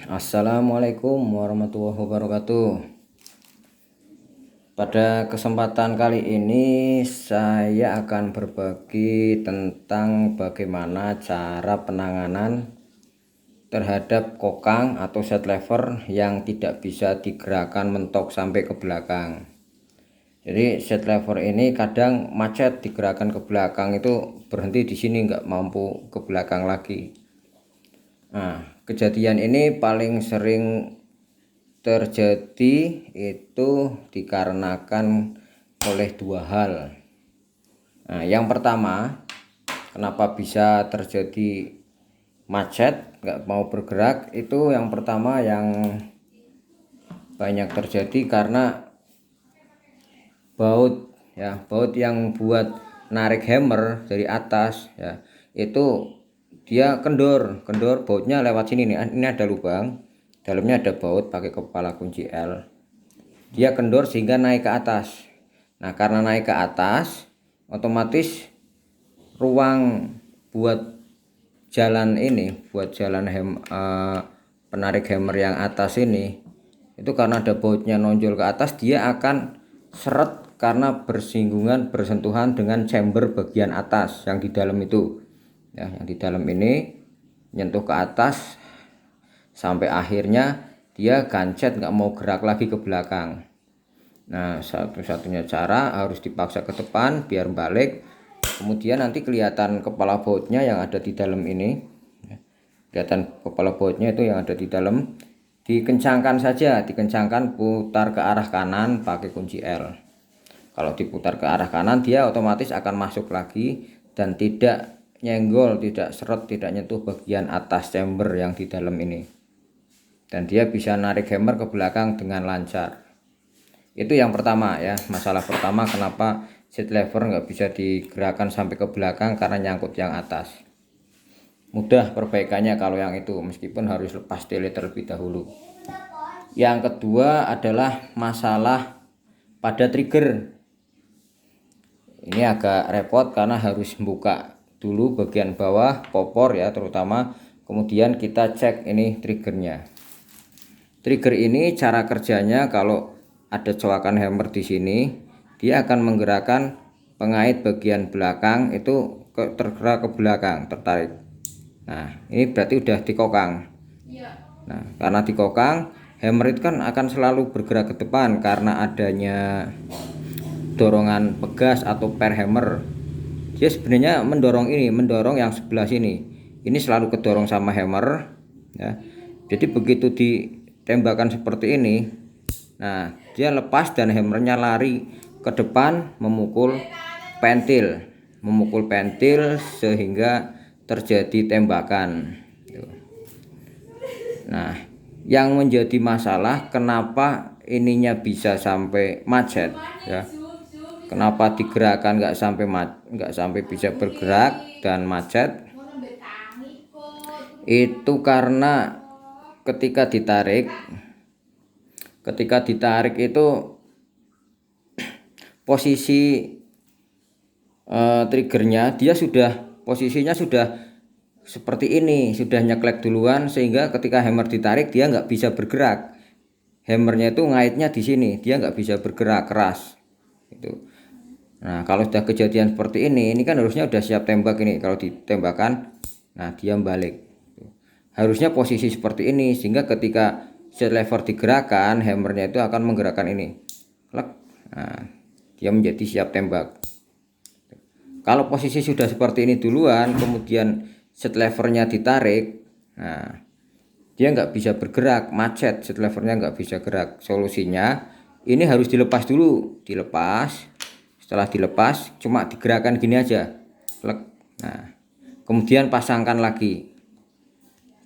Assalamualaikum warahmatullahi wabarakatuh. Pada kesempatan kali ini saya akan berbagi tentang bagaimana cara penanganan terhadap kokang atau set lever yang tidak bisa digerakkan mentok sampai ke belakang. Jadi set lever ini kadang macet, digerakkan ke belakang itu berhenti di sini, nggak mampu ke belakang lagi. Nah, kejadian ini paling sering terjadi itu dikarenakan oleh dua hal. Nah, yang pertama, kenapa bisa terjadi macet, nggak mau bergerak, itu yang pertama yang banyak terjadi karena baut yang buat narik hammer dari atas ya, itu dia kendor bautnya lewat sini nih. Ini ada lubang, dalamnya ada baut pakai kepala kunci L, dia kendor sehingga naik ke atas. Nah, karena naik ke atas otomatis ruang buat jalan ini, buat jalan penarik hammer yang atas ini, itu karena ada bautnya nonjol ke atas, dia akan seret karena bersentuhan dengan chamber bagian atas yang di dalam itu ya, yang di dalam ini nyentuh ke atas sampai akhirnya dia gancet, nggak mau gerak lagi ke belakang. Nah, satu-satunya cara harus dipaksa ke depan biar balik, kemudian nanti kelihatan kepala bautnya yang ada di dalam ini, kelihatan kepala bautnya itu yang ada di dalam, dikencangkan saja, dikencangkan, putar ke arah kanan pakai kunci L. Kalau diputar ke arah kanan, dia otomatis akan masuk lagi dan tidak nyenggol, tidak seret, tidak nyentuh bagian atas chamber yang di dalam ini, dan dia bisa narik hammer ke belakang dengan lancar. Itu yang pertama ya, masalah pertama kenapa seat lever nggak bisa digerakkan sampai ke belakang, karena nyangkut yang atas. Mudah perbaikannya kalau yang itu, meskipun harus lepas tele terlebih dahulu. Yang kedua adalah masalah pada trigger. Ini agak repot karena harus buka dulu bagian bawah popor ya terutama, kemudian kita cek ini triggernya. Trigger ini cara kerjanya, kalau ada coakan hammer di sini, dia akan menggerakkan pengait bagian belakang itu tergerak ke belakang, tertarik. Nah, ini berarti udah dikokang. Nah, karena dikokang, hammer itu kan akan selalu bergerak ke depan karena adanya dorongan pegas atau per hammer. Dia sebenarnya mendorong yang sebelah sini. Ini selalu kedorong sama hammer ya. Jadi begitu ditembakkan seperti ini, nah dia lepas dan hammernya lari ke depan memukul pentil sehingga terjadi tembakan. Nah, yang menjadi masalah kenapa ininya bisa sampai macet ya, kenapa digerakkan nggak sampai bisa bergerak dan macet, itu karena ketika ditarik itu posisi triggernya dia posisinya sudah seperti ini, sudah nyeklek duluan, sehingga ketika hammer ditarik dia nggak bisa bergerak. Hammernya itu ngaitnya di sini, dia nggak bisa bergerak keras itu. Nah, kalau sudah kejadian seperti ini kan harusnya udah siap tembak ini. Kalau ditembakkan, nah dia balik. Harusnya posisi seperti ini, sehingga ketika set lever digerakkan, hammernya itu akan menggerakkan ini. Nah, dia menjadi siap tembak. Kalau posisi sudah seperti ini duluan, kemudian set levernya ditarik, nah dia nggak bisa bergerak, macet, set levernya nggak bisa gerak. Solusinya ini harus dilepas dulu, setelah dilepas cuma digerakkan gini aja. Nah, kemudian pasangkan lagi.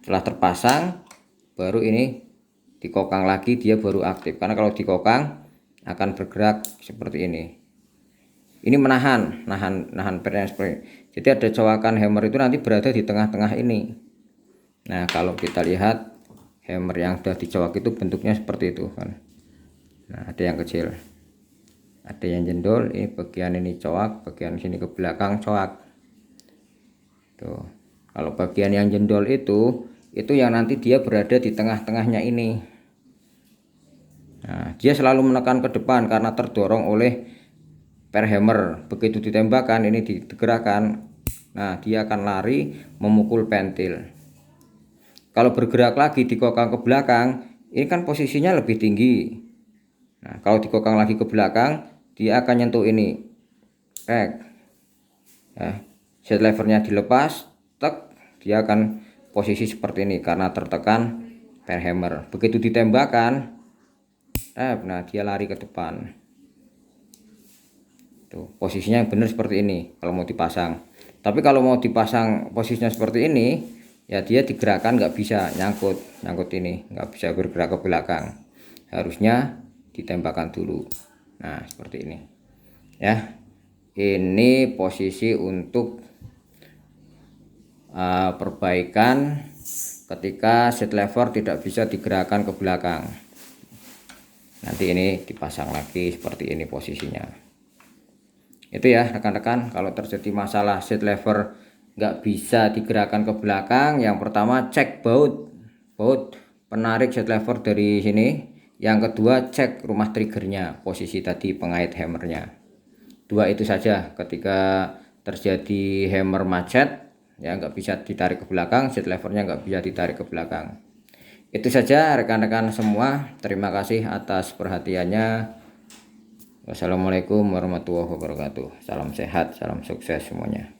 Setelah terpasang baru ini dikokang lagi, dia baru aktif. Karena kalau dikokang akan bergerak seperti ini. Ini menahan pernya seperti ini. Jadi ada coakan hammer itu nanti berada di tengah-tengah ini. Nah, kalau kita lihat hammer yang sudah dicoak itu bentuknya seperti itu kan. Nah, ada yang kecil, ada yang jendol. Ini bagian ini coak, bagian sini ke belakang coak. Tuh. Kalau bagian yang jendol itu itu yang nanti dia berada di tengah-tengahnya ini. Nah, dia selalu menekan ke depan karena terdorong oleh per hammer. Begitu ditembakkan, ini digerakkan, nah dia akan lari memukul pentil. Kalau bergerak lagi dikokang ke belakang, ini kan posisinya lebih tinggi. Nah, kalau dikokang lagi ke belakang, dia akan nyentuh ini, rek. Ya, set levernya dilepas, tek, dia akan posisi seperti ini karena tertekan per hammer. Begitu ditembakkan, nah dia lari ke depan. Tuh, posisinya yang benar seperti ini kalau mau dipasang. Tapi kalau mau dipasang posisinya seperti ini, ya dia digerakkan nggak bisa nyangkut ini, nggak bisa bergerak ke belakang. Harusnya ditembakkan dulu. Nah, seperti ini. Ya. Ini posisi untuk perbaikan ketika set lever tidak bisa digerakkan ke belakang. Nanti ini dipasang lagi seperti ini posisinya. Itu ya rekan-rekan, kalau terjadi masalah set lever nggak bisa digerakkan ke belakang, yang pertama cek baut penarik set lever dari sini. Yang kedua cek rumah triggernya, posisi tadi pengait hammernya. Dua itu saja. Ketika terjadi hammer macet, ya nggak bisa ditarik ke belakang, set levernya nggak bisa ditarik ke belakang. Itu saja rekan-rekan semua, terima kasih atas perhatiannya. Wassalamualaikum warahmatullahi wabarakatuh. Salam sehat, salam sukses semuanya.